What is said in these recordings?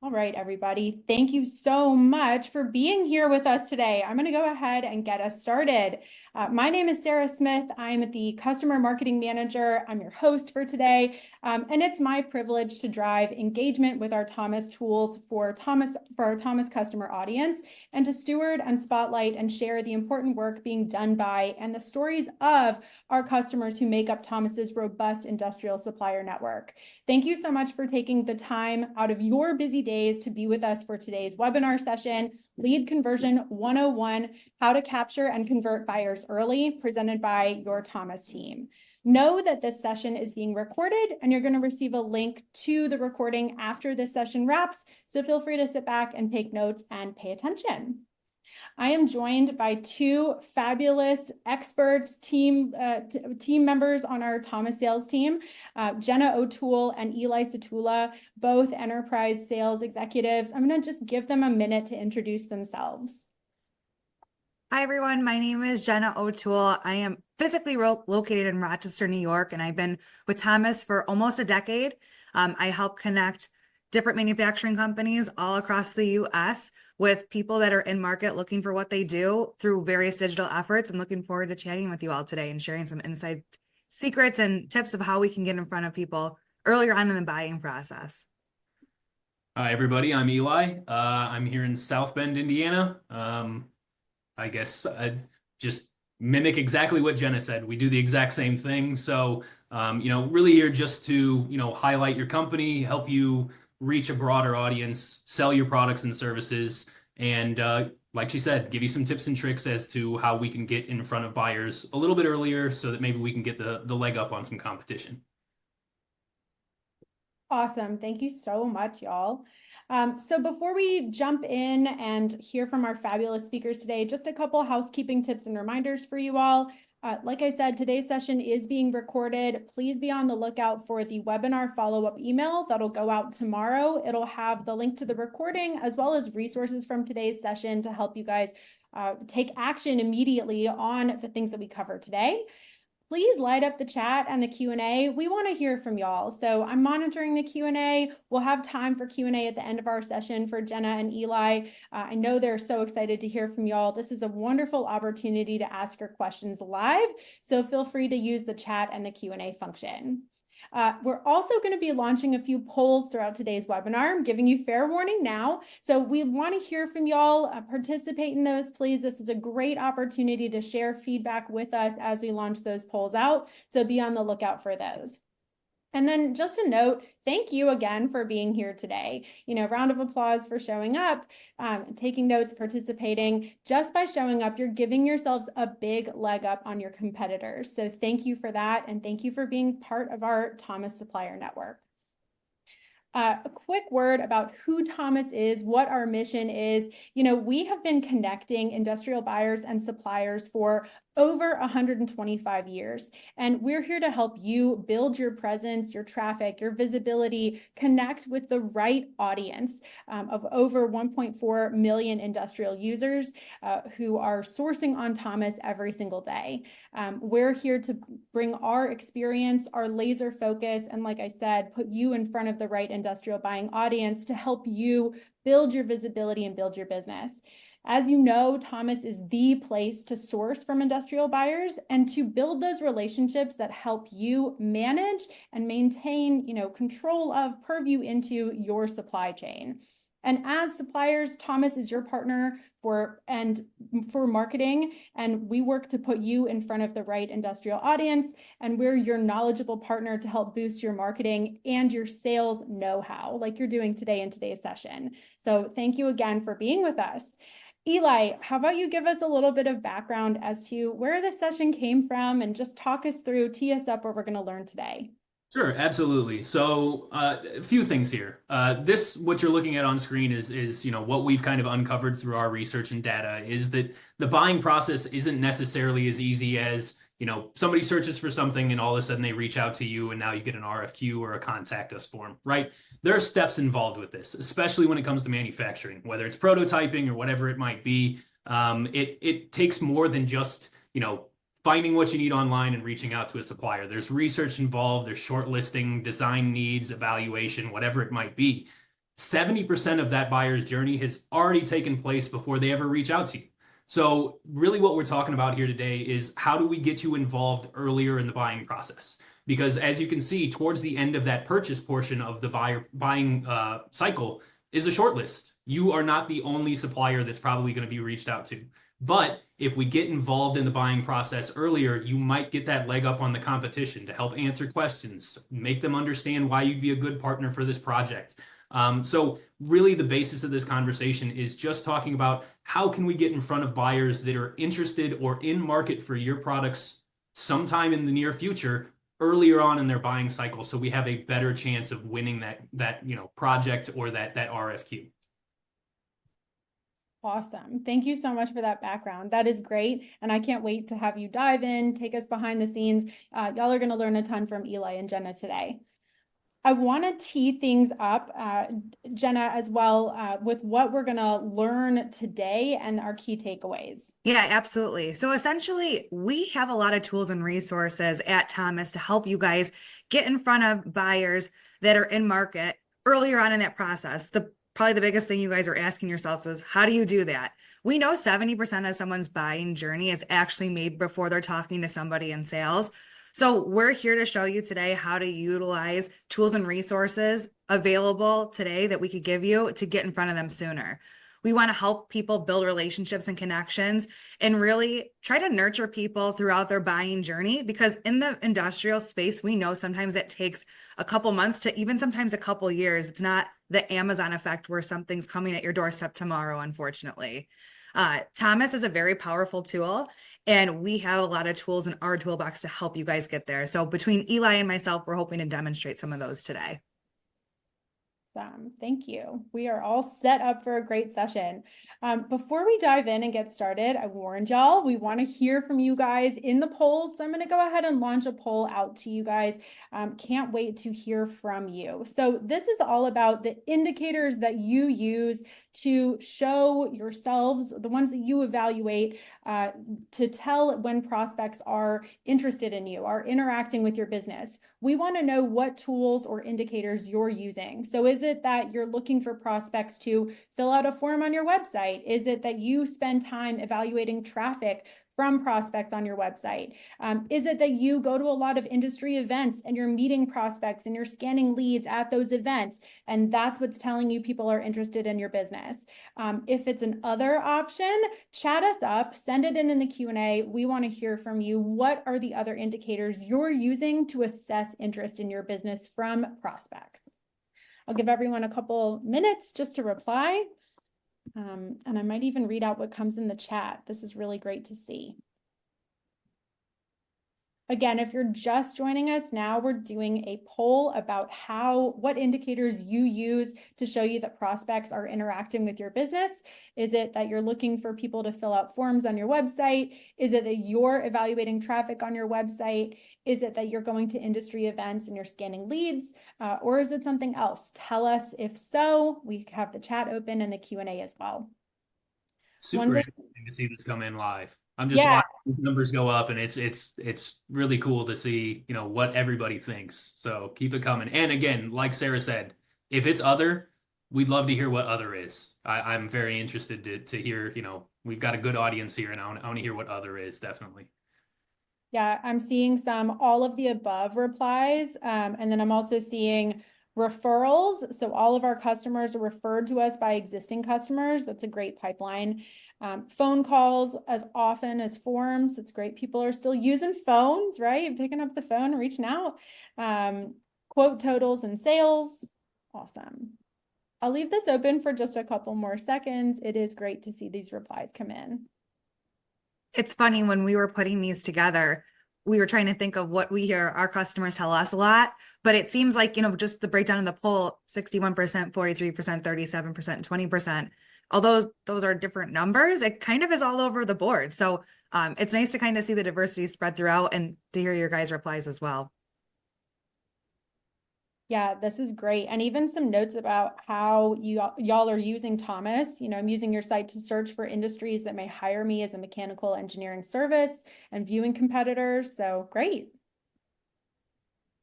All right, everybody. Thank you so much for being here with us today. I'm going to go ahead and get us started. My name is Sarah Smith. I'm the Customer Marketing Manager. I'm your host for today, and it's my privilege to drive engagement with our Thomas tools for our Thomas customer audience, and to steward and spotlight and share the important work being done by and the stories of our customers who make up Thomas's robust industrial supplier network. Thank you so much for taking the time out of your busy days to be with us for today's webinar session, Lead Conversion 101, How to Capture and Convert Buyers Early, presented by your Thomas team. Know that this session is being recorded and you're going to receive a link to the recording after this session wraps, so feel free to sit back and take notes and pay attention. I am joined by two fabulous experts, team members on our Thomas sales team, Jenna O'Toole and Eli Sutula, both enterprise sales executives. I'm going to just give them a minute to introduce themselves. Hi, everyone. My name is Jenna O'Toole. I am physically located in Rochester, New York, and I've been with Thomas for almost a decade. I help connect different manufacturing companies all across the U.S. with people that are in market looking for what they do through various digital efforts. I'm looking forward to chatting with you all today and sharing some inside secrets and tips of how we can get in front of people earlier on in the buying process. Hi, everybody. I'm Eli. I'm here in South Bend, Indiana. I guess I'd just mimic exactly what Jenna said. We do the exact same thing. So, really here just to, highlight your company, help you reach a broader audience, sell your products and services, and like she said, give you some tips and tricks as to how we can get in front of buyers a little bit earlier so that maybe we can get the leg up on some competition. Awesome. Thank you so much, y'all. So before we jump in and hear from our fabulous speakers today, just a couple housekeeping tips and reminders for you all. Like I said, today's session is being recorded. Please be on the lookout for the webinar follow-up email that'll go out tomorrow. It'll have the link to the recording as well as resources from today's session to help you guys take action immediately on the things that we cover today. Please light up the chat and the Q&A. We want to hear from y'all. So I'm monitoring the Q&A. We'll have time for Q&A at the end of our session for Jenna and Eli. I know they're so excited to hear from y'all. This is a wonderful opportunity to ask your questions live. So feel free to use the chat and the Q&A function. We're also going to be launching a few polls throughout today's webinar. I'm giving you fair warning now. So we want to hear from y'all. Participate in those, please. This is a great opportunity to share feedback with us as we launch those polls out. So be on the lookout for those. And then just a note, thank you again for being here today. Round of applause for showing up, taking notes, participating. Just by showing up, you're giving yourselves a big leg up on your competitors. So thank you for that. And thank you for being part of our Thomas Supplier Network. A quick word about who Thomas is, what our mission is. We have been connecting industrial buyers and suppliers for over 125 years. And we're here to help you build your presence, your traffic, your visibility, connect with the right audience of over 1.4 million industrial users who are sourcing on Thomas every single day. We're here to bring our experience, our laser focus, and like I said, put you in front of the right industrial buying audience to help you build your visibility and build your business. As you know, Thomas is the place to source from industrial buyers and to build those relationships that help you manage and maintain, control of, purview into your supply chain. And as suppliers, Thomas is your partner for marketing, and we work to put you in front of the right industrial audience, and we're your knowledgeable partner to help boost your marketing and your sales know-how, like you're doing today in today's session. So thank you again for being with us. Eli, how about you give us a little bit of background as to where this session came from and just talk us through, tee us up what we're going to learn today. Sure, absolutely. So a few things here. What you're looking at on screen is what we've kind of uncovered through our research and data is that the buying process isn't necessarily as easy as, somebody searches for something and all of a sudden they reach out to you and now you get an RFQ or a contact us form, right? There are steps involved with this, especially when it comes to manufacturing, whether it's prototyping or whatever it might be. It takes more than just, finding what you need online and reaching out to a supplier. There's research involved, there's shortlisting, design needs, evaluation, whatever it might be. 70% of that buyer's journey has already taken place before they ever reach out to you. So really what we're talking about here today is how do we get you involved earlier in the buying process? Because as you can see, towards the end of that purchase portion of the buying cycle is a short list. You are not the only supplier that's probably going to be reached out to. But if we get involved in the buying process earlier, you might get that leg up on the competition to help answer questions, make them understand why you'd be a good partner for this project. So really the basis of this conversation is just talking about how can we get in front of buyers that are interested or in market for your products sometime in the near future, earlier on in their buying cycle, so we have a better chance of winning that project or that RFQ. Awesome. Thank you so much for that background. That is great. And I can't wait to have you dive in, take us behind the scenes. Y'all are going to learn a ton from Eli and Jenna today. I want to tee things up, Jenna, as well, with what we're going to learn today and our key takeaways. Yeah, absolutely. So essentially, we have a lot of tools and resources at Thomas to help you guys get in front of buyers that are in market earlier on in that process. Probably the biggest thing you guys are asking yourselves is, how do you do that? We know 70% of someone's buying journey is actually made before they're talking to somebody in sales. So we're here to show you today how to utilize tools and resources available today that we could give you to get in front of them sooner. We want to help people build relationships and connections and really try to nurture people throughout their buying journey, because in the industrial space, we know sometimes it takes a couple months to even sometimes a couple years. It's not the Amazon effect where something's coming at your doorstep tomorrow, unfortunately. Thomas is a very powerful tool, and we have a lot of tools in our toolbox to help you guys get there. So between Eli and myself, we're hoping to demonstrate some of those today. Thank you. We are all set up for a great session. Before we dive in and get started, I warned y'all, we want to hear from you guys in the polls. So I'm going to go ahead and launch a poll out to you guys. Can't wait to hear from you. So this is all about the indicators that you use to show yourselves, the ones that you evaluate, to tell when prospects are interested in you, are interacting with your business. We want to know what tools or indicators you're using. So is it that you're looking for prospects to fill out a form on your website? Is it that you spend time evaluating traffic from prospects on your website? Is it that you go to a lot of industry events and you're meeting prospects and you're scanning leads at those events, and that's what's telling you people are interested in your business? If it's an other option, chat us up, send it in the Q&A. We want to hear from you. What are the other indicators you're using to assess interest in your business from prospects? I'll give everyone a couple minutes just to reply. And I might even read out what comes in the chat. This is really great to see. Again, if you're just joining us now, we're doing a poll about what indicators you use to show you that prospects are interacting with your business. Is it that you're looking for people to fill out forms on your website? Is it that you're evaluating traffic on your website? Is it that you're going to industry events and you're scanning leads? Or is it something else? Tell us. If so, we have the chat open and the Q&A as well. Super interesting to see this come in live. I'm just watching these numbers go up, and it's really cool to see, what everybody thinks. So keep it coming. And again, like Sarah said, if it's other, we'd love to hear what other is. I'm very interested to hear, we've got a good audience here, and I want to hear what other is, definitely. Yeah, I'm seeing some all of the above replies. And then I'm also seeing referrals. So all of our customers are referred to us by existing customers. That's a great pipeline. Phone calls as often as forms. It's great. People are still using phones, right? Picking up the phone, reaching out. Quote totals and sales. Awesome. I'll leave this open for just a couple more seconds. It is great to see these replies come in. It's funny, when we were putting these together, we were trying to think of what we hear our customers tell us a lot, but it seems like, just the breakdown of the poll, 61%, 43%, 37%, and 20%. Although those are different numbers, it kind of is all over the board. So it's nice to kind of see the diversity spread throughout and to hear your guys' replies as well. Yeah, this is great. And even some notes about how y'all are using Thomas. I'm using your site to search for industries that may hire me as a mechanical engineering service and viewing competitors. So great.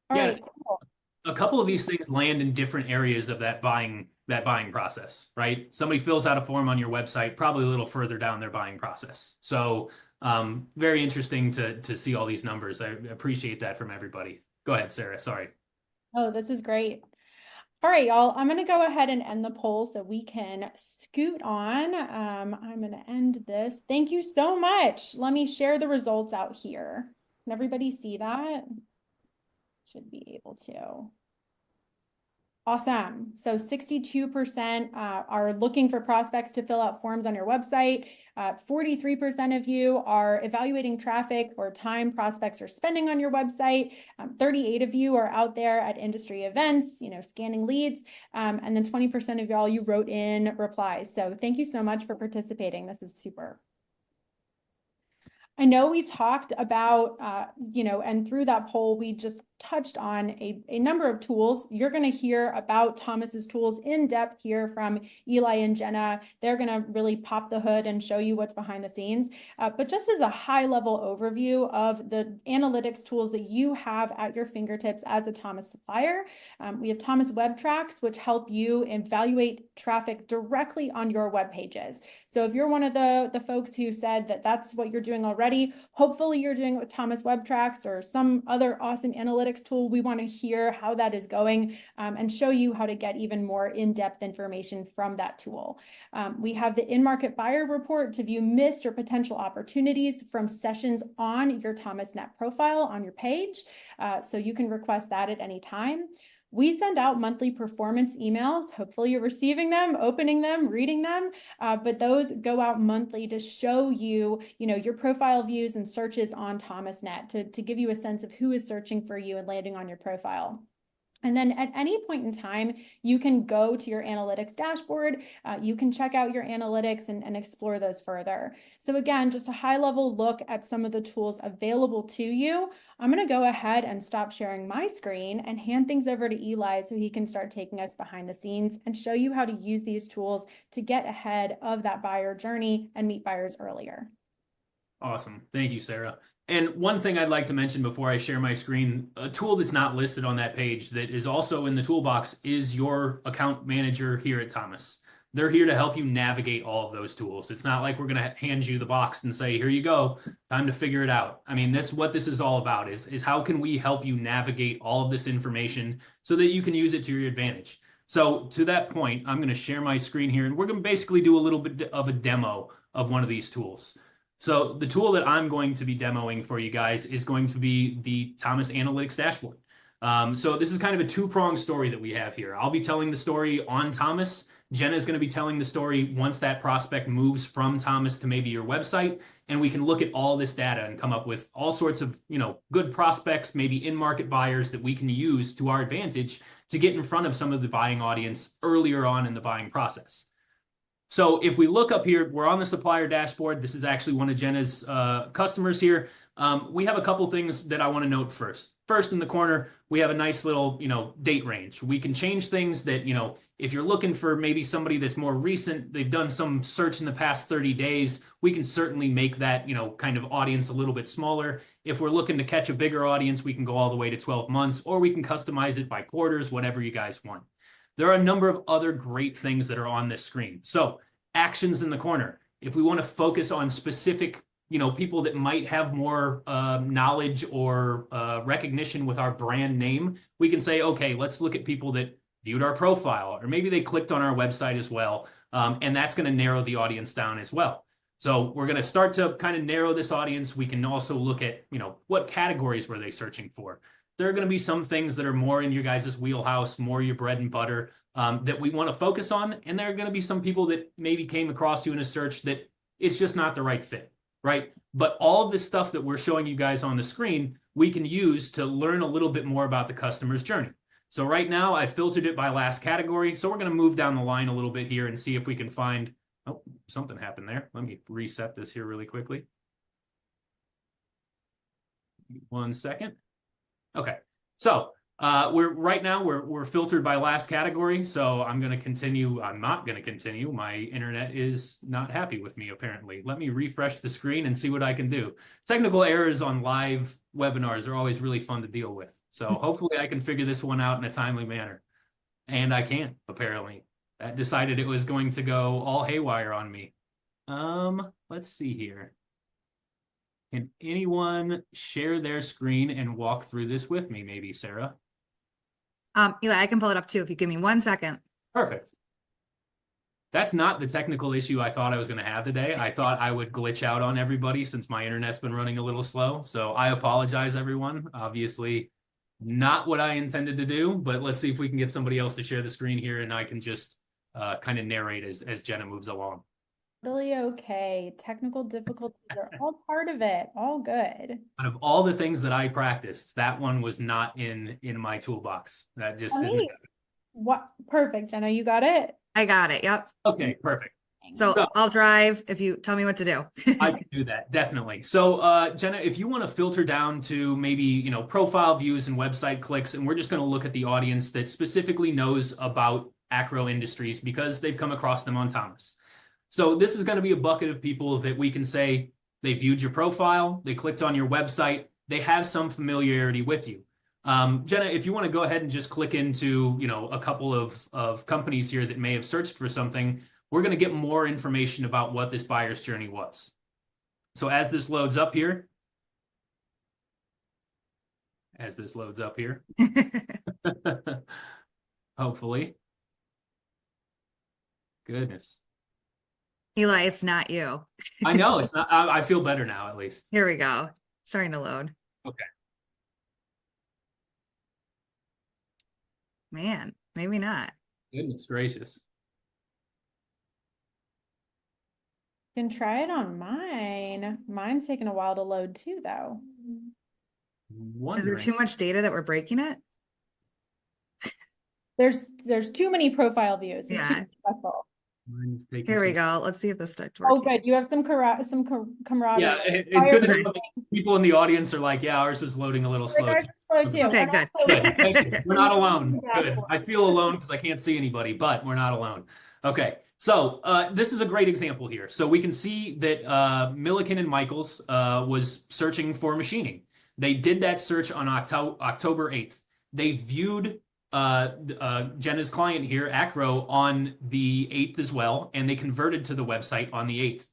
All right, cool. A couple of these things land in different areas of that buying that buying process, right? Somebody fills out a form on your website, probably a little further down their buying process. So very interesting to see all these numbers. I appreciate that from everybody. Go ahead, Sarah. Sorry. Oh, this is great. All right, y'all, I'm going to go ahead and end the poll so we can scoot on. I'm going to end this. Thank you so much. Let me share the results out here. Can everybody see that? Should be able to. Awesome. So 62% are looking for prospects to fill out forms on your website. 43% of you are evaluating traffic or time prospects are spending on your website. 38 of you are out there at industry events, scanning leads. And then 20% of y'all, you wrote in replies. So thank you so much for participating. This is super. I know we talked about, and through that poll, we just touched on a number of tools. You're going to hear about Thomas's tools in depth here from Eli and Jenna. They're going to really pop the hood and show you what's behind the scenes. But just as a high level overview of the analytics tools that you have at your fingertips as a Thomas supplier, we have Thomas Web Tracks, which help you evaluate traffic directly on your web pages. So if you're one of the folks who said that that's what you're doing already, hopefully you're doing it with Thomas Web Tracks or some other awesome analytics tool. We want to hear how that is going and show you how to get even more in-depth information from that tool. We have the in-market buyer report to view missed or potential opportunities from sessions on your ThomasNet profile on your page. So you can request that at any time. We send out monthly performance emails. Hopefully you're receiving them, opening them, reading them, but those go out monthly to show you, your profile views and searches on ThomasNet to give you a sense of who is searching for you and landing on your profile. And then at any point in time, you can go to your analytics dashboard. You can check out your analytics and explore those further. So again, just a high level look at some of the tools available to you. I'm going to go ahead and stop sharing my screen and hand things over to Eli so he can start taking us behind the scenes and show you how to use these tools to get ahead of that buyer journey and meet buyers earlier. Awesome. Thank you, Sarah. And one thing I'd like to mention before I share my screen, a tool that's not listed on that page that is also in the toolbox is your account manager here at Thomas. They're here to help you navigate all of those tools. It's not like we're going to hand you the box and say, here you go, time to figure it out. I mean, what this is all about is how can we help you navigate all of this information so that you can use it to your advantage. So to that point, I'm going to share my screen here and we're going to basically do a little bit of a demo of one of these tools. So the tool that I'm going to be demoing for you guys is going to be the Thomas Analytics Dashboard. So this is kind of a two-pronged story that we have here. I'll be telling the story on Thomas. Jenna is going to be telling the story once that prospect moves from Thomas to maybe your website, and we can look at all this data and come up with all sorts of, good prospects, maybe in-market buyers that we can use to our advantage to get in front of some of the buying audience earlier on in the buying process. So if we look up here, we're on the supplier dashboard. This is actually one of Jenna's customers here. We have a couple things that I want to note first. First, in the corner, we have a nice little, date range. We can change things that, if you're looking for maybe somebody that's more recent, they've done some search in the past 30 days, we can certainly make that, kind of audience a little bit smaller. If we're looking to catch a bigger audience, we can go all the way to 12 months, or we can customize it by quarters, whatever you guys want. There are a number of other great things that are on this screen. So actions in the corner. If we want to focus on specific, people that might have more knowledge or recognition with our brand name, we can say, okay, let's look at people that viewed our profile, or maybe they clicked on our website as well. And that's going to narrow the audience down as well. So we're going to start to kind of narrow this audience. We can also look at, what categories were they searching for? There are going to be some things that are more in your guys' wheelhouse, more your bread and butter that we want to focus on. And there are going to be some people that maybe came across you in a search that it's just not the right fit, right? But all of this stuff that we're showing you guys on the screen, we can use to learn a little bit more about the customer's journey. So right now I filtered it by last category. So we're going to move down the line a little bit here and see if we can find, oh, something happened there. Let me reset this here really quickly. 1 second. Okay, so we're filtered by last category. So I'm going to continue. I'm not going to continue. My internet is not happy with me, apparently. Let me refresh the screen and see what I can do. Technical errors on live webinars are always really fun to deal with. So hopefully I can figure this one out in a timely manner. And I can, apparently. That decided it was going to go all haywire on me. Let's see here. Can anyone share their screen and walk through this with me, maybe, Sarah? Eli, I can pull it up too if you give me 1 second. Perfect. That's not the technical issue I thought I was going to have today. I thought I would glitch out on everybody since my internet's been running a little slow. So I apologize, everyone. Obviously, not what I intended to do, but let's see if we can get somebody else to share the screen here and I can just kind of narrate as Jenna moves along. Really okay. Technical difficulties are all part of it. All good. Out of all the things that I practiced, that one was not in my toolbox. That just didn't. What? Perfect, Jenna. You got it? I got it. Yep. Okay, perfect. So I'll drive if you tell me what to do. I can do that, definitely. So Jenna, if you want to filter down to maybe, profile views and website clicks, and we're just going to look at the audience that specifically knows about Acro Industries because they've come across them on Thomas. So this is going to be a bucket of people that we can say they viewed your profile, they clicked on your website, they have some familiarity with you. Jenna, if you want to go ahead and just click into, a couple of companies here that may have searched for something, we're going to get more information about what this buyer's journey was. So as this loads up here, hopefully. Goodness. Eli, it's not you. I know it's not. I feel better now, at least. Here we go. Starting to load. Okay. Man, maybe not. Goodness gracious. You can try it on mine. Mine's taking a while to load too, though. Is there too much data that we're breaking it? There's too many profile views. It's too stressful. Here we go. Let's see if this starts Oh, working. good. You have some camaraderie. Yeah, it's good to know people in the audience are like, yeah, ours was loading a little slow. Okay, good. Good. Thank you. We're not alone. Good. I feel alone because I can't see anybody, but we're not alone. Okay. So this is a great example here. So we can see that Milliken and Michaels was searching for machining. They did that search on October 8th. They viewed Jenna's client here, Acro, on the 8th as well, and they converted to the website on the 8th.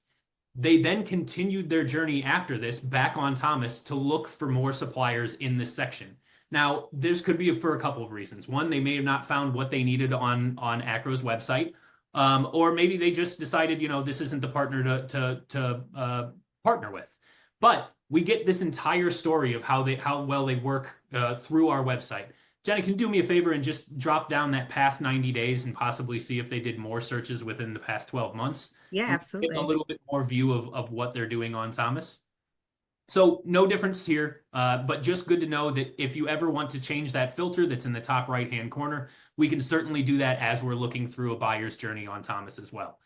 They then continued their journey after this back on Thomas to look for more suppliers in this section. Now, this could be for a couple of reasons. One, they may have not found what they needed on Acro's website, or maybe they just decided, this isn't the partner to partner with. But we get this entire story of how well they work through our website. Jenna, can you do me a favor and just drop down that past 90 days and possibly see if they did more searches within the past 12 months? Yeah, absolutely. Get a little bit more view of what they're doing on Thomas. So no difference here, but just good to know that if you ever want to change that filter that's in the top right-hand corner, we can certainly do that as we're looking through a buyer's journey on Thomas as well.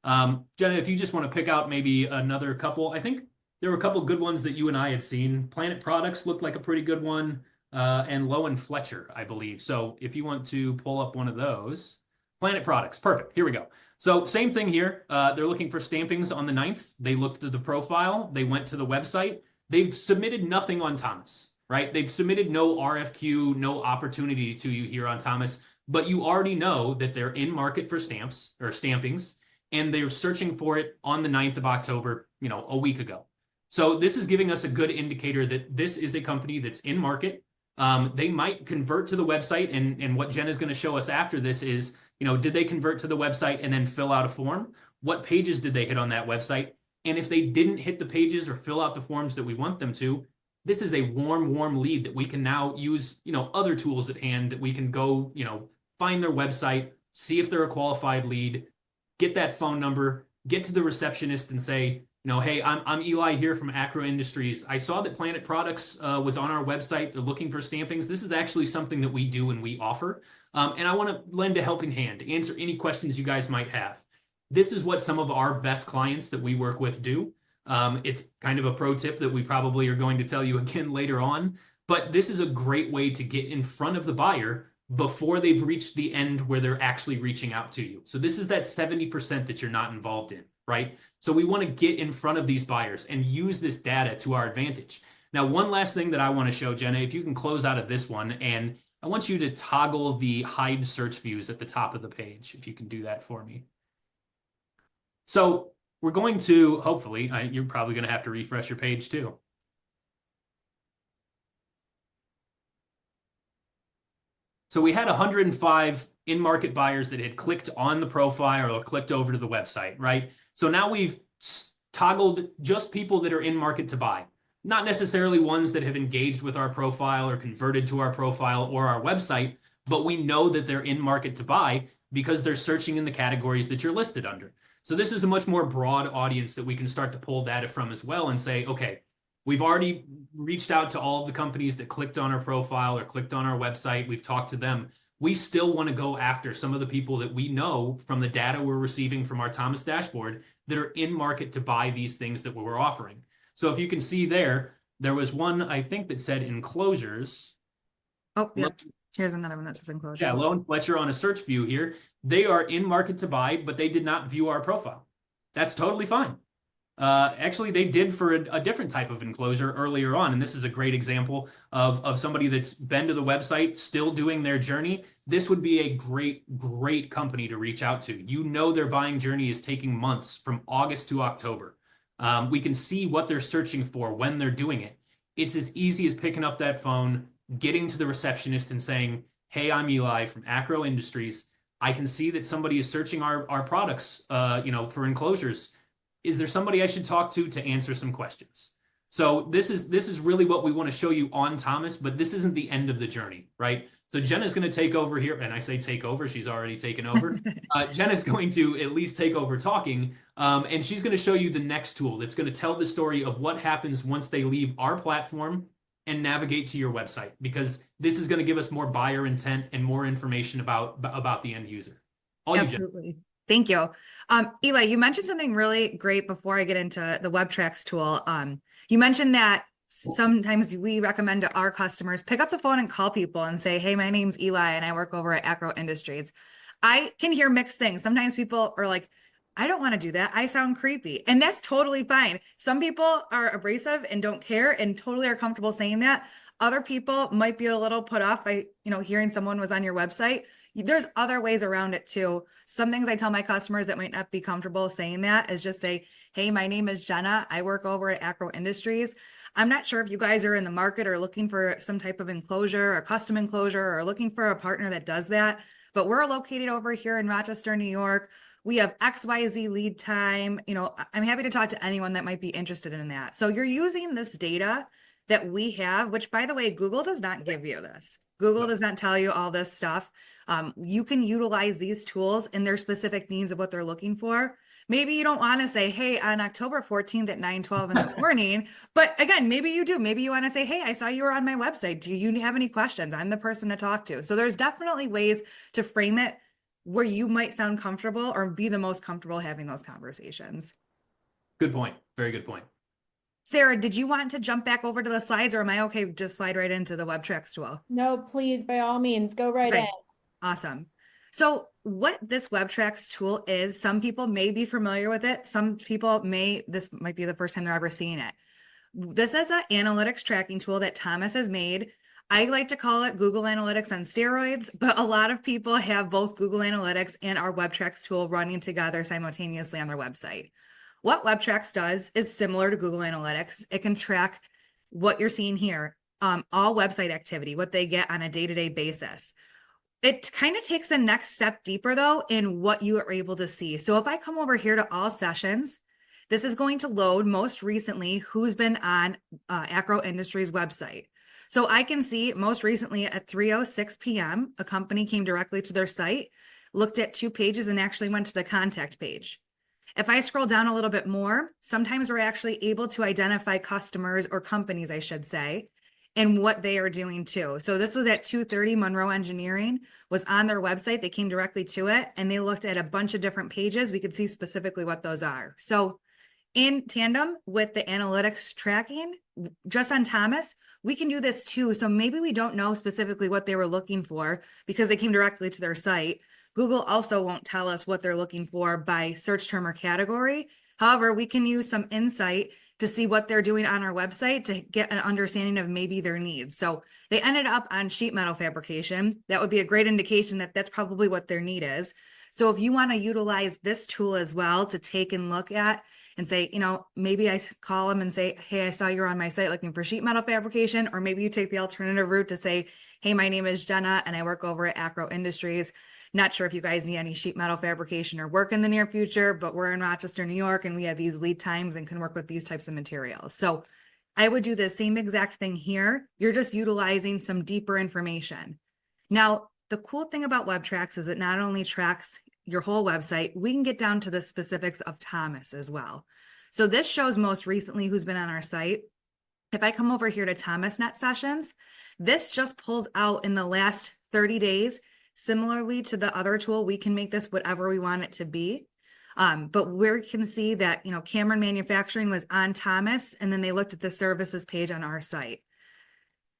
Jenna, if you just want to pick out maybe another couple, I think there were a couple good ones that you and I had seen. Planet Products looked like a pretty good one. And Lowe and Fletcher, I believe. So if you want to pull up one of those, Planet Products, perfect. Here we go. So same thing here. They're looking for stampings on the 9th. They looked at the profile. They went to the website. They've submitted nothing on Thomas, right? They've submitted no RFQ, no opportunity to you here on Thomas, but you already know that they're in market for stamps or stampings, and they're searching for it on the 9th of October, a week ago. So this is giving us a good indicator that this is a company that's in market. They might convert to the website, and what Jen is going to show us after this is, did they convert to the website and then fill out a form? What pages did they hit on that website? And if they didn't hit the pages or fill out the forms that we want them to, this is a warm lead that we can now use, other tools at hand that we can go, find their website, see if they're a qualified lead, get that phone number, get to the receptionist and say, hey, I'm Eli here from Acro Industries. I saw that Planet Products was on our website. They're looking for stampings. This is actually something that we do and we offer. And I want to lend a helping hand to answer any questions you guys might have. This is what some of our best clients that we work with do. It's kind of a pro tip that we probably are going to tell you again later on. But this is a great way to get in front of the buyer before they've reached the end where they're actually reaching out to you. So this is that 70% that you're not involved in, right? So we want to get in front of these buyers and use this data to our advantage. Now, one last thing that I want to show, Jenna, if you can close out of this one, and I want you to toggle the hide search views at the top of the page, if you can do that for me. So we're going to, hopefully, you're probably going to have to refresh your page too. So we had 105 in-market buyers that had clicked on the profile or clicked over to the website, right? So now we've toggled just people that are in market to buy, not necessarily ones that have engaged with our profile or converted to our profile or our website, but we know that they're in market to buy because they're searching in the categories that you're listed under. So this is a much more broad audience that we can start to pull data from as well and say, okay, we've already reached out to all of the companies that clicked on our profile or clicked on our website. We've talked to them. We still want to go after some of the people that we know from the data we're receiving from our Thomas dashboard that are in market to buy these things that we're offering. So if you can see there was one, I think, that said enclosures. Oh, yeah. Here's another one that says enclosures. Yeah, Lowe and Fletcher on a search view here. They are in market to buy, but they did not view our profile. That's totally fine. Actually, they did for a different type of enclosure earlier on, and this is a great example of somebody that's been to the website, still doing their journey. This would be a great company to reach out to. You know their buying journey is taking months from August to October. We can see what they're searching for when they're doing it. It's as easy as picking up that phone, getting to the receptionist and saying, hey, I'm Eli from Acro Industries. I can see that somebody is searching our products for enclosures. Is there somebody I should talk to answer some questions? So this is really what we want to show you on Thomas, but this isn't the end of the journey, right? So Jenna's going to take over here, and I say take over, she's already taken over. Jenna's going to at least take over talking, and she's going to show you the next tool that's going to tell the story of what happens once they leave our platform and navigate to your website, because this is going to give us more buyer intent and more information about the end user. Absolutely. Thank you. Eli, you mentioned something really great before I get into the WebTracks tool. You mentioned that sometimes we recommend to our customers, pick up the phone and call people and say, hey, my name's Eli and I work over at Acro Industries. I can hear mixed things. Sometimes people are like, I don't want to do that. I sound creepy. And that's totally fine. Some people are abrasive and don't care and totally are comfortable saying that. Other people might be a little put off by, hearing someone was on your website. There's other ways around it too. Some things I tell my customers that might not be comfortable saying that is just say, hey, my name is Jenna. I work over at Acro Industries. I'm not sure if you guys are in the market or looking for some type of enclosure or custom enclosure or looking for a partner that does that, but we're located over here in Rochester, New York. We have XYZ lead time. I'm happy to talk to anyone that might be interested in that. So you're using this data that we have, which by the way, Google does not give you this. Google does not tell you all this stuff. You can utilize these tools in their specific needs of what they're looking for. Maybe you don't want to say, hey, on October 14th at 9:12 in the morning, but again, maybe you do. Maybe you want to say, hey, I saw you were on my website. Do you have any questions? I'm the person to talk to. So there's definitely ways to frame it where you might sound comfortable or be the most comfortable having those conversations. Good point. Very good point. Sarah, did you want to jump back over to the slides, or am I okay just slide right into the WebTracks tool? No, please, by all means, go right in. Awesome. So what this WebTracks tool is, some people may be familiar with it. Some people this might be the first time they're ever seeing it. This is an analytics tracking tool that Thomas has made. I like to call it Google Analytics on steroids, but a lot of people have both Google Analytics and our WebTracks tool running together simultaneously on their website. What WebTracks does is similar to Google Analytics. It can track what you're seeing here, all website activity, what they get on a day-to-day basis. It kind of takes the next step deeper though in what you are able to see. So if I come over here to all sessions, this is going to load most recently who's been on Acro Industries website. So I can see most recently at 3:06 p.m., a company came directly to their site, looked at 2 pages and actually went to the contact page. If I scroll down a little bit more, sometimes we're actually able to identify customers or companies, I should say, and what they are doing too. So this was at 2:30, Monroe Engineering was on their website. They came directly to it and they looked at a bunch of different pages. We could see specifically what those are. So in tandem with the analytics tracking, just on Thomas, we can do this too. So maybe we don't know specifically what they were looking for because they came directly to their site. Google also won't tell us what they're looking for by search term or category. However, we can use some insight to see what they're doing on our website to get an understanding of maybe their needs. So they ended up on sheet metal fabrication. That would be a great indication that that's probably what their need is. So if you want to utilize this tool as well to take and look at and say, maybe I call them and say, hey, I saw you're on my site looking for sheet metal fabrication, or maybe you take the alternative route to say, hey, my name is Jenna and I work over at Acro Industries. Not sure if you guys need any sheet metal fabrication or work in the near future, but we're in Rochester, New York, and we have these lead times and can work with these types of materials. So I would do the same exact thing here. You're just utilizing some deeper information. Now, the cool thing about WebTracks is it not only tracks your whole website, we can get down to the specifics of Thomas as well. So this shows most recently who's been on our site. If I come over here to ThomasNet sessions, this just pulls out in the last 30 days. Similarly to the other tool, we can make this whatever we want it to be. But we can see that, Cameron Manufacturing was on Thomas, and then they looked at the services page on our site.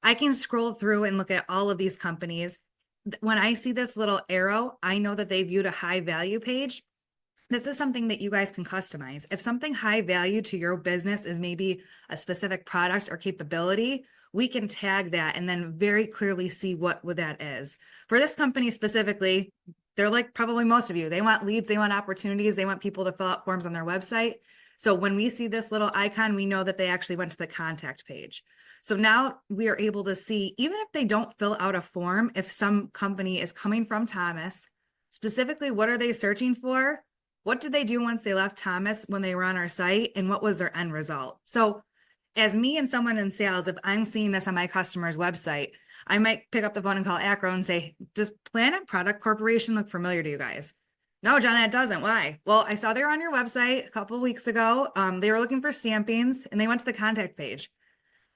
I can scroll through and look at all of these companies. When I see this little arrow, I know that they viewed a high value page. This is something that you guys can customize. If something high value to your business is maybe a specific product or capability, we can tag that and then very clearly see what that is. For this company specifically, they're like probably most of you. They want leads, they want opportunities, they want people to fill out forms on their website. So when we see this little icon, we know that they actually went to the contact page. So now we are able to see, even if they don't fill out a form, if some company is coming from Thomas, specifically, what are they searching for? What did they do once they left Thomas when they were on our site? And what was their end result? So as me and someone in sales, if I'm seeing this on my customer's website, I might pick up the phone and call Acro and say, does Planet Product Corporation look familiar to you guys? No, Jenna, it doesn't. Why? Well, I saw they were on your website a couple of weeks ago. They were looking for stampings and they went to the contact page.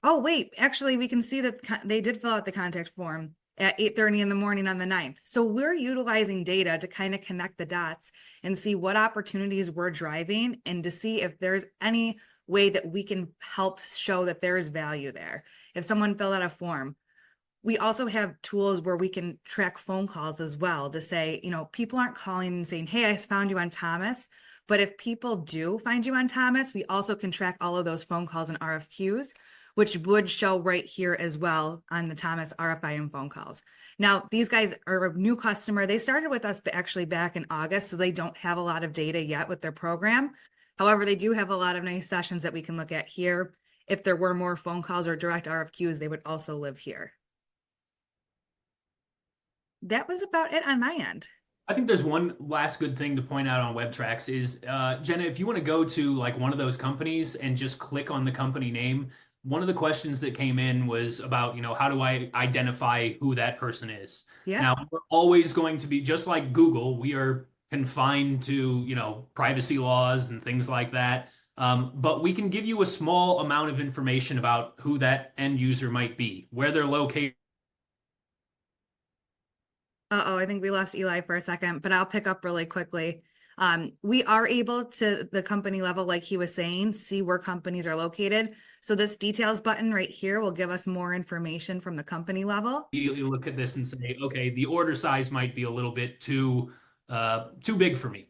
Oh, wait, actually, we can see that they did fill out the contact form at 8:30 in the morning on the 9th. So we're utilizing data to kind of connect the dots and see what opportunities we're driving and to see if there's any way that we can help show that there is value there. If someone filled out a form, we also have tools where we can track phone calls as well to say, people aren't calling and saying, hey, I found you on Thomas. But if people do find you on Thomas, we also can track all of those phone calls and RFQs, which would show right here as well on the Thomas RFI and phone calls. Now, these guys are a new customer. They started with us actually back in August, so they don't have a lot of data yet with their program. However, they do have a lot of nice sessions that we can look at here. If there were more phone calls or direct RFQs, they would also live here. That was about it on my end. I think there's one last good thing to point out on WebTracks is, Jenna, if you want to go to like one of those companies and just click on the company name, one of the questions that came in was about, how do I identify who that person is? Yeah. Now, we're always going to be, just like Google, we are confined to, privacy laws and things like that. But we can give you a small amount of information about who that end user might be, where they're located. Uh-oh, I think we lost Eli for a second, but I'll pick up really quickly. We are able to, the company level, like he was saying, see where companies are located. So this details button right here will give us more information from the company level. Immediately look at this and say, okay, the order size might be a little bit too big for me.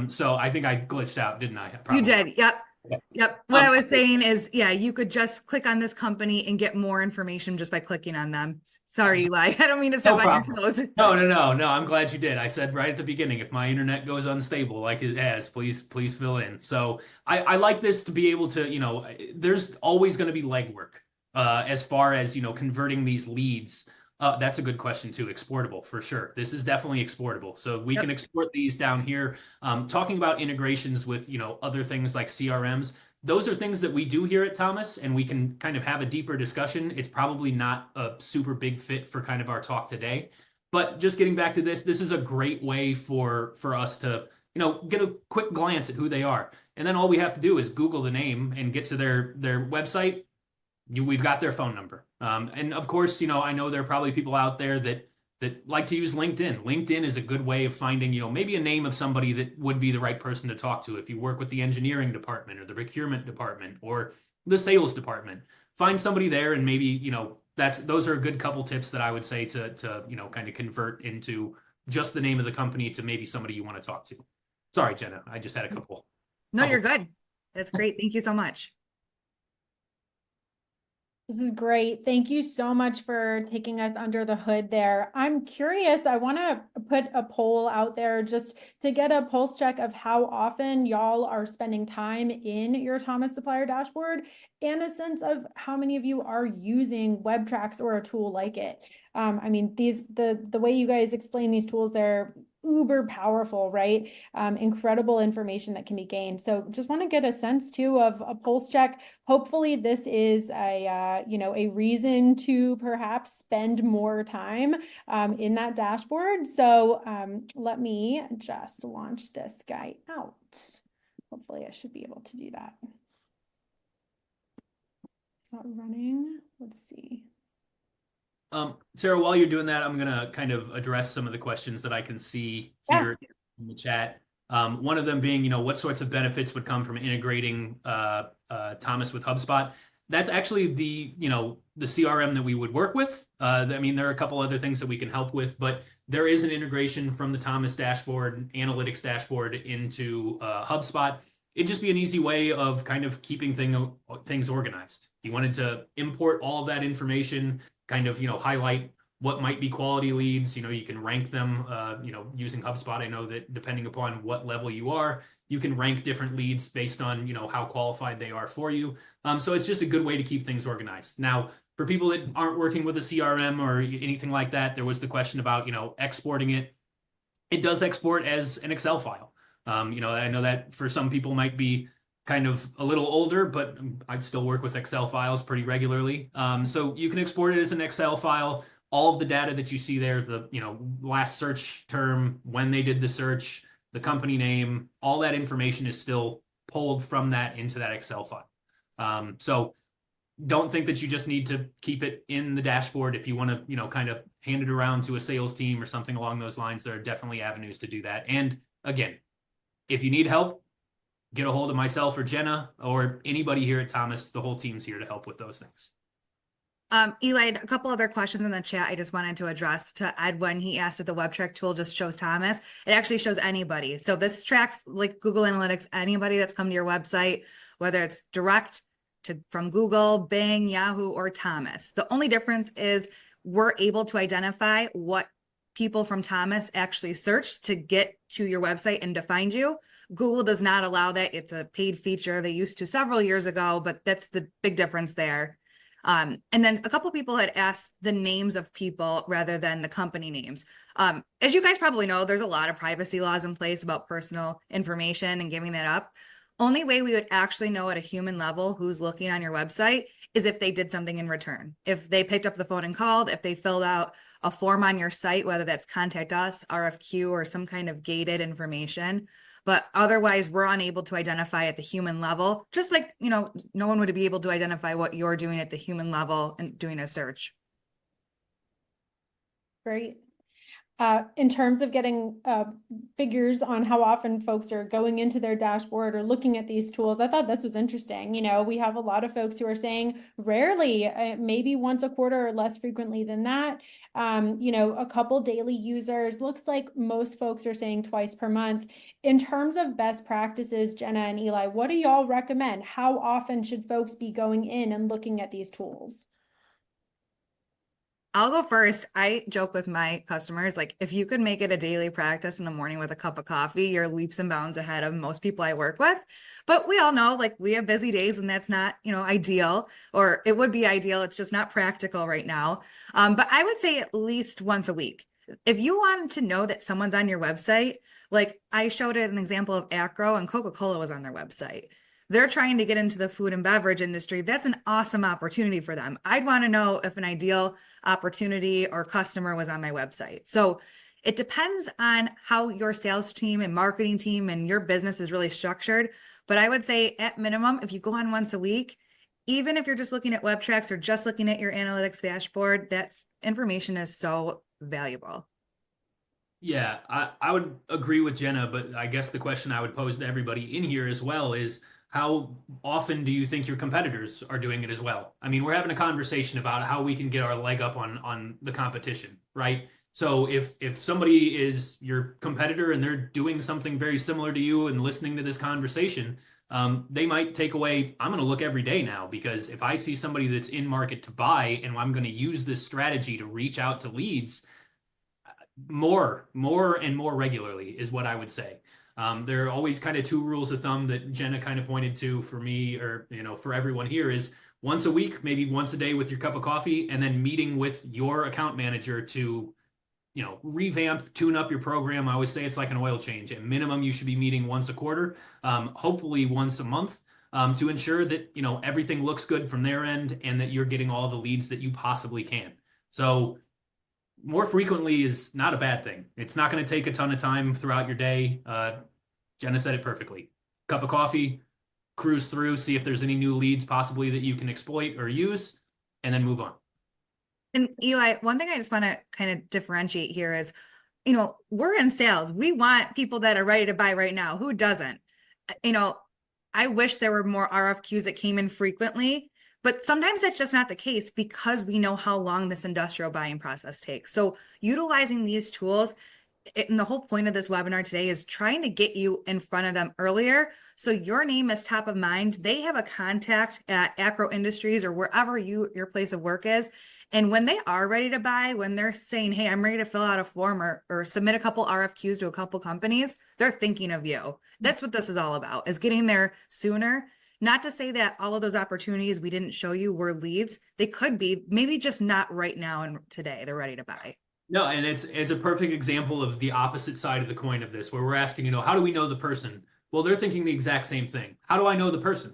So I think I glitched out, didn't I? You did. Yep. Yep. What I was saying is, yeah, you could just click on this company and get more information just by clicking on them. Sorry, Eli. I don't mean to step on your toes. No. I'm glad you did. I said right at the beginning, if my internet goes unstable like it has, please fill in. So I like this to be able to, there's always going to be legwork as far as, converting these leads. That's a good question too. Exportable for sure. This is definitely exportable. So we can export these down here. Talking about integrations with, other things like CRMs. Those are things that we do here at Thomas, and we can kind of have a deeper discussion. It's probably not a super big fit for kind of our talk today, but just getting back to this is a great way for us to, get a quick glance at who they are. And then all we have to do is Google the name and get to their website. We've got their phone number. And of course, I know there are probably people out there that like to use LinkedIn. LinkedIn is a good way of finding, maybe a name of somebody that would be the right person to talk to. If you work with the engineering department or the procurement department or the sales department, find somebody there and maybe, those are a good couple tips that I would say to kind of convert into just the name of the company to maybe somebody you want to talk to. Sorry, Jenna, I just had a couple. No, you're good. That's great. Thank you so much. This is great. Thank you so much for taking us under the hood there. I'm curious, I want to put a poll out there just to get a pulse check of how often y'all are spending time in your Thomas Supplier dashboard and a sense of how many of you are using WebTrax or a tool like it. I mean, the way you guys explain these tools, they're uber powerful, right? Incredible information that can be gained. So just want to get a sense too of a pulse check. Hopefully this is a, a reason to perhaps spend more time in that dashboard. So let me just launch this guy out. Hopefully I should be able to do that. It's not running. Let's see. Sarah, while you're doing that, I'm going to kind of address some of the questions that I can see here in the chat. One of them being, what sorts of benefits would come from integrating Thomas with HubSpot? That's actually the CRM that we would work with. I mean, there are a couple other things that we can help with, but there is an integration from the Thomas dashboard, analytics dashboard into HubSpot. It'd just be an easy way of kind of keeping things organized. If you wanted to import all of that information, kind of, highlight what might be quality leads, you can rank them, using HubSpot. I know that depending upon what level you are, you can rank different leads based on, how qualified they are for you. So it's just a good way to keep things organized. Now, for people that aren't working with a CRM or anything like that, there was the question about, exporting it. It does export as an Excel file. I know that for some people might be kind of a little older, but I still work with Excel files pretty regularly. So you can export it as an Excel file. All of the data that you see there, the last search term, when they did the search, the company name, all that information is still pulled from that into that Excel file. So don't think that you just need to keep it in the dashboard. If you want to, kind of hand it around to a sales team or something along those lines, there are definitely avenues to do that. And again, if you need help, get a hold of myself or Jenna or anybody here at Thomas. The whole team's here to help with those things. Eli, a couple other questions in the chat I just wanted to address to Ed when he asked if the WebTrack tool just shows Thomas. It actually shows anybody. So this tracks, like Google Analytics, anybody that's come to your website, whether it's direct from Google, Bing, Yahoo, or Thomas. The only difference is we're able to identify what people from Thomas actually searched to get to your website and to find you. Google does not allow that. It's a paid feature. They used to several years ago, but that's the big difference there. And then a couple of people had asked the names of people rather than the company names. As you guys probably know, there's a lot of privacy laws in place about personal information and giving that up. Only way we would actually know at a human level who's looking on your website is if they did something in return. If they picked up the phone and called, if they filled out a form on your site, whether that's contact us, RFQ, or some kind of gated information. But otherwise, we're unable to identify at the human level, just like, no one would be able to identify what you're doing at the human level and doing a search. Great. In terms of getting figures on how often folks are going into their dashboard or looking at these tools, I thought this was interesting. We have a lot of folks who are saying rarely, maybe once a quarter or less frequently than that. A couple daily users. Looks like most folks are saying twice per month. In terms of best practices, Jenna and Eli, what do y'all recommend? How often should folks be going in and looking at these tools? I'll go first. I joke with my customers, like if you could make it a daily practice in the morning with a cup of coffee, you're leaps and bounds ahead of most people I work with. But we all know, like, we have busy days and that's not, ideal, or it would be ideal. It's just not practical right now. But I would say at least once a week. If you want to know that someone's on your website, like I showed an example of Acro and Coca-Cola was on their website. They're trying to get into the food and beverage industry. That's an awesome opportunity for them. I'd want to know if an ideal opportunity or customer was on my website. So it depends on how your sales team and marketing team and your business is really structured. But I would say at minimum, if you go on once a week, even if you're just looking at WebTrax or just looking at your analytics dashboard, that information is so valuable. Yeah, I would agree with Jenna, but I guess the question I would pose to everybody in here as well is, how often do you think your competitors are doing it as well? I mean, we're having a conversation about how we can get our leg up on the competition, right? So if somebody is your competitor and they're doing something very similar to you and listening to this conversation, they might take away, I'm going to look every day now because if I see somebody that's in market to buy and I'm going to use this strategy to reach out to leads more and more regularly is what I would say. There are always kind of two rules of thumb that Jenna kind of pointed to for me, or for everyone here, is once a week, maybe once a day with your cup of coffee, and then meeting with your account manager to revamp, tune up your program. I always say it's like an oil change. At minimum, you should be meeting once a quarter, hopefully once a month, to ensure that everything looks good from their end and that you're getting all the leads that you possibly can. So more frequently is not a bad thing. It's not going to take a ton of time throughout your day. Jenna said it perfectly. Cup of coffee, cruise through, see if there's any new leads possibly that you can exploit or use, and then move on. And Eli, one thing I just want to kind of differentiate here is, we're in sales. We want people that are ready to buy right now. Who doesn't? I wish there were more RFQs that came in frequently, but sometimes that's just not the case because we know how long this industrial buying process takes. So utilizing these tools, and the whole point of this webinar today is trying to get you in front of them earlier. So your name is top of mind. They have a contact at Acro Industries or wherever your place of work is. And when they are ready to buy, when they're saying, hey, I'm ready to fill out a form or submit a couple RFQs to a couple companies, they're thinking of you. That's what this is all about, is getting there sooner. Not to say that all of those opportunities we didn't show you were leads. They could be, maybe just not right now and today. They're ready to buy. No, and it's a perfect example of the opposite side of the coin of this, where we're asking, how do we know the person? Well, they're thinking the exact same thing. How do I know the person?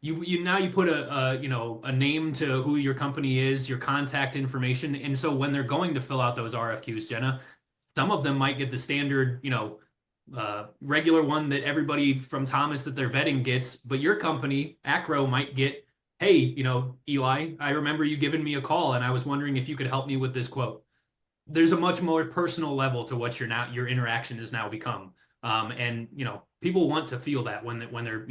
You now you put a name to who your company is, your contact information, and so when they're going to fill out those RFQs, Jenna, some of them might get the standard, regular one that everybody from Thomas that they're vetting gets, but your company, Acro, might get, hey, Eli, I remember you giving me a call, and I was wondering if you could help me with this quote. There's a much more personal level to what your interaction has now become, and people want to feel that when they're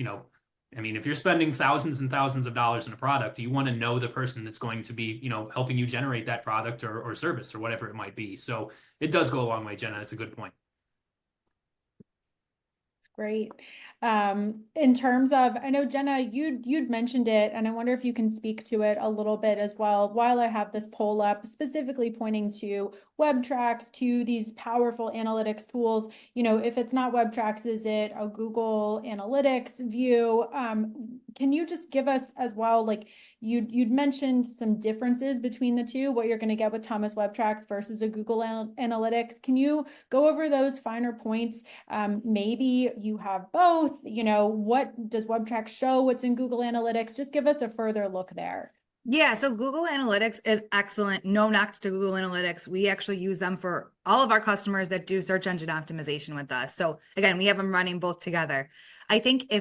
if you're spending thousands and thousands of dollars in a product, you want to know the person that's going to be, helping you generate that product or service or whatever it might be. So it does go a long way, Jenna. It's a good point. It's great. In terms of, I know Jenna, you'd mentioned it, and I wonder if you can speak to it a little bit as well. While I have this poll up, specifically pointing to WebTrax, to these powerful analytics tools, if it's not WebTrax, is it a Google Analytics view? Can you just give us as well, like you'd mentioned some differences between the two, what you're going to get with Thomas WebTrax versus a Google Analytics. Can you go over those finer points? Maybe you have both. What does WebTrax show? What's in Google Analytics? Just give us a further look there. Yeah, so Google Analytics is excellent. No knocks to Google Analytics. We actually use them for all of our customers that do search engine optimization with us. So again, we have them running both together. I think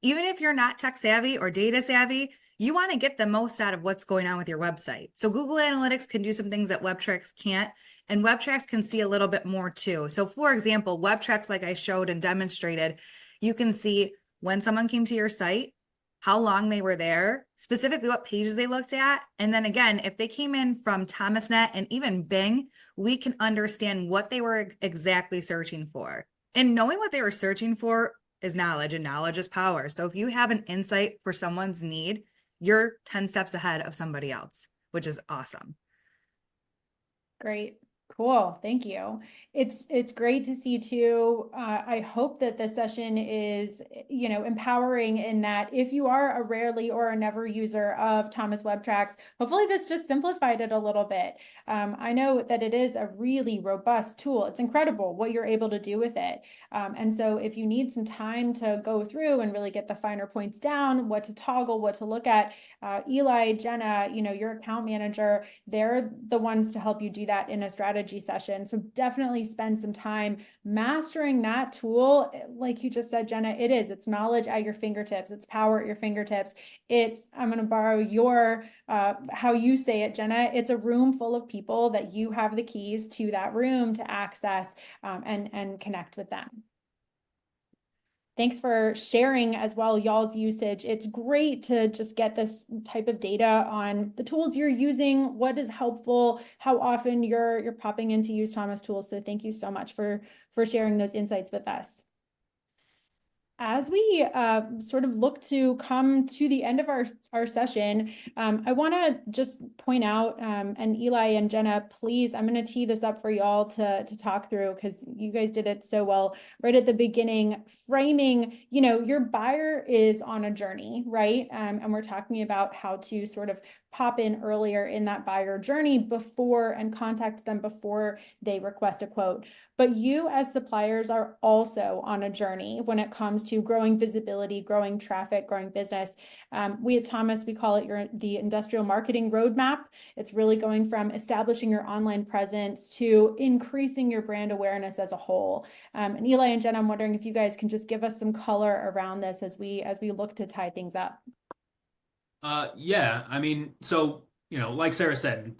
even if you're not tech savvy or data savvy, you want to get the most out of what's going on with your website. So Google Analytics can do some things that WebTrax can't, and WebTrax can see a little bit more too. So for example, WebTrax, like I showed and demonstrated, you can see when someone came to your site, how long they were there, specifically what pages they looked at. And then again, if they came in from ThomasNet and even Bing, we can understand what they were exactly searching for. And knowing what they were searching for is knowledge, and knowledge is power. So if you have an insight for someone's need, you're 10 steps ahead of somebody else, which is awesome. Great. Cool. Thank you. It's great to see too. I hope that this session is, empowering in that if you are a rarely or a never user of Thomas WebTrax, hopefully this just simplified it a little bit. I know that it is a really robust tool. It's incredible what you're able to do with it. And so if you need some time to go through and really get the finer points down, what to toggle, what to look at, Eli, Jenna, your account manager, they're the ones to help you do that in a strategy session. So definitely spend some time mastering that tool. Like you just said, Jenna, it's knowledge at your fingertips. It's power at your fingertips. I'm going to borrow your, how you say it, Jenna, it's a room full of people that you have the keys to that room to access and connect with them. Thanks for sharing as well y'all's usage. It's great to just get this type of data on the tools you're using, what is helpful, how often you're popping in to use Thomas tools. So thank you so much for sharing those insights with us. As we sort of look to come to the end of our session, I want to just point out, and Eli and Jenna, please, I'm going to tee this up for y'all to talk through, because you guys did it so well right at the beginning, framing, your buyer is on a journey, right? And we're talking about how to sort of pop in earlier in that buyer journey before and contact them before they request a quote. But you as suppliers are also on a journey when it comes to growing visibility, growing traffic, growing business. We at Thomas, we call it the industrial marketing roadmap. It's really going from establishing your online presence to increasing your brand awareness as a whole. And Eli and Jen, I'm wondering if you guys can just give us some color around this as we look to tie things up. Yeah, I mean, so, like Sarah said,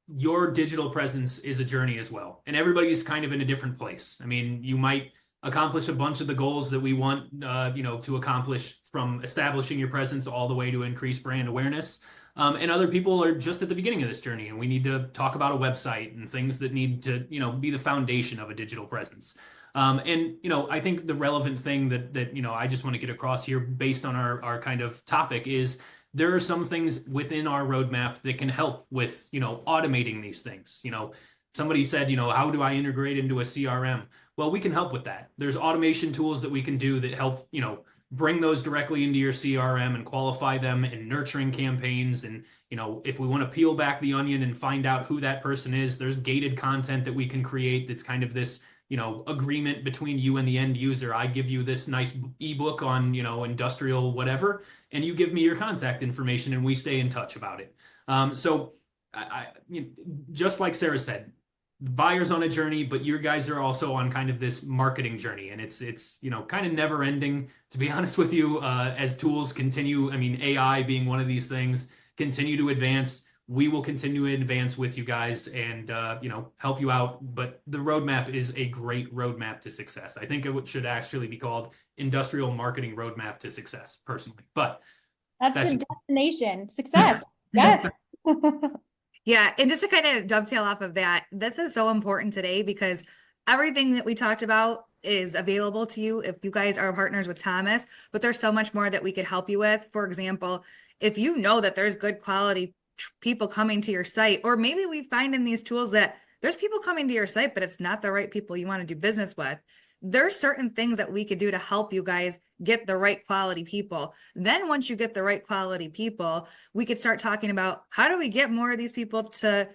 your digital presence is a journey as well. And everybody's kind of in a different place. I mean, you might accomplish a bunch of the goals that we want, to accomplish, from establishing your presence all the way to increase brand awareness. And other people are just at the beginning of this journey, and we need to talk about a website and things that need to, be the foundation of a digital presence. And I think the relevant thing that I just want to get across here, based on our kind of topic, is there are some things within our roadmap that can help with automating these things. Somebody said, how do I integrate into a CRM? Well, we can help with that. There's automation tools that we can do that help bring those directly into your CRM and qualify them in nurturing campaigns. And if we want to peel back the onion and find out who that person is, there's gated content that we can create that's kind of this agreement between you and the end user. I give you this nice ebook on, industrial whatever, and you give me your contact information, and we stay in touch about it. So just like Sarah said, the buyer's on a journey, but your guys are also on kind of this marketing journey, and it's kind of never ending, to be honest with you, as tools continue. I mean, AI being one of these things, continue to advance. We will continue to advance with you guys and help you out. But the roadmap is a great roadmap to success. I think it should actually be called Industrial Marketing Roadmap to Success, personally. But that's the destination. Success. Yeah. Yeah, and just to kind of dovetail off of that, this is so important today, because everything that we talked about is available to you if you guys are partners with Thomas, but there's so much more that we could help you with. For example, if you know that there's good quality people coming to your site, or maybe we find in these tools that there's people coming to your site, but it's not the right people you want to do business with. There's certain things that we could do to help you guys get the right quality people. Then once you get the right quality people, we could start talking about how do we get more of these people to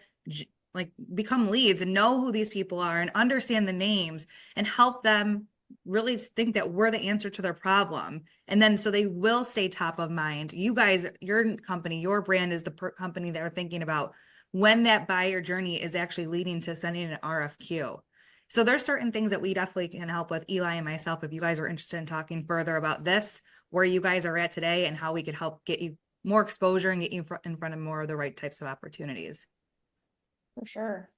become leads and know who these people are and understand the names and help them really think that we're the answer to their problem. And then so they will stay top of mind. You guys, your company, your brand is the company that are thinking about when that buyer journey is actually leading to sending an RFQ. So there's certain things that we definitely can help with, Eli and myself, if you guys are interested in talking further about this, where you guys are at today and how we could help get you more exposure and get you in front of more of the right types of opportunities. For sure.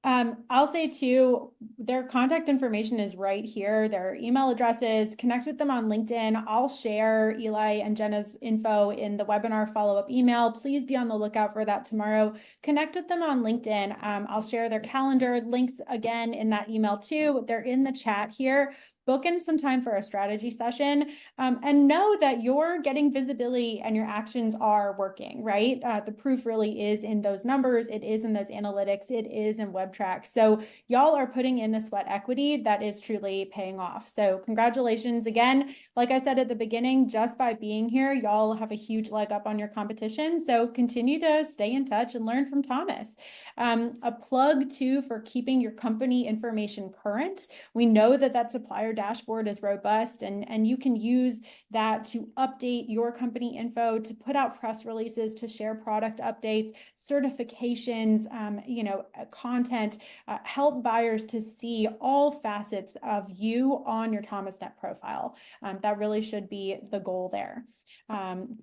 I'll say too, their contact information is right here, their email addresses. Connect with them on LinkedIn. I'll share Eli and Jenna's info in the webinar follow-up email. Please be on the lookout for that tomorrow. Connect with them on LinkedIn. I'll share their calendar links again in that email too. They're in the chat here. Book in some time for a strategy session, and know that you're getting visibility and your actions are working, right? The proof really is in those numbers. It is in those analytics. It is in WebTrack. So y'all are putting in the sweat equity that is truly paying off. So congratulations again. Like I said at the beginning, just by being here, y'all have a huge leg up on your competition. So continue to stay in touch and learn from Thomas. A plug too for keeping your company information current. We know that supplier dashboard is robust, and you can use that to update your company info, to put out press releases, to share product updates, certifications, content, help buyers to see all facets of you on your ThomasNet profile. That really should be the goal there.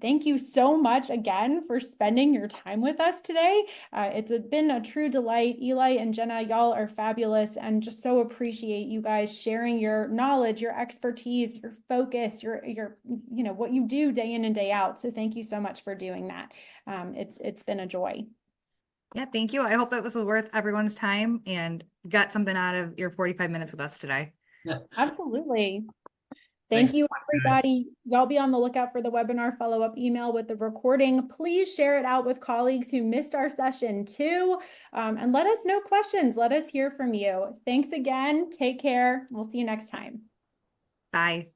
Thank you so much again for spending your time with us today. It's been a true delight. Eli and Jenna, y'all are fabulous, and just so appreciate you guys sharing your knowledge, your expertise, your focus, what you do day in and day out. So thank you so much for doing that. It's been a joy. Yeah, thank you. I hope it was worth everyone's time and got something out of your 45 minutes with us today. Yeah. Absolutely. Thanks, Thank you, guys. everybody. Y'all be on the lookout for the webinar follow-up email with the recording. Please share it out with colleagues who missed our session too. And let us know questions. Let us hear from you. Thanks again. Take care. We'll see you next time. Bye.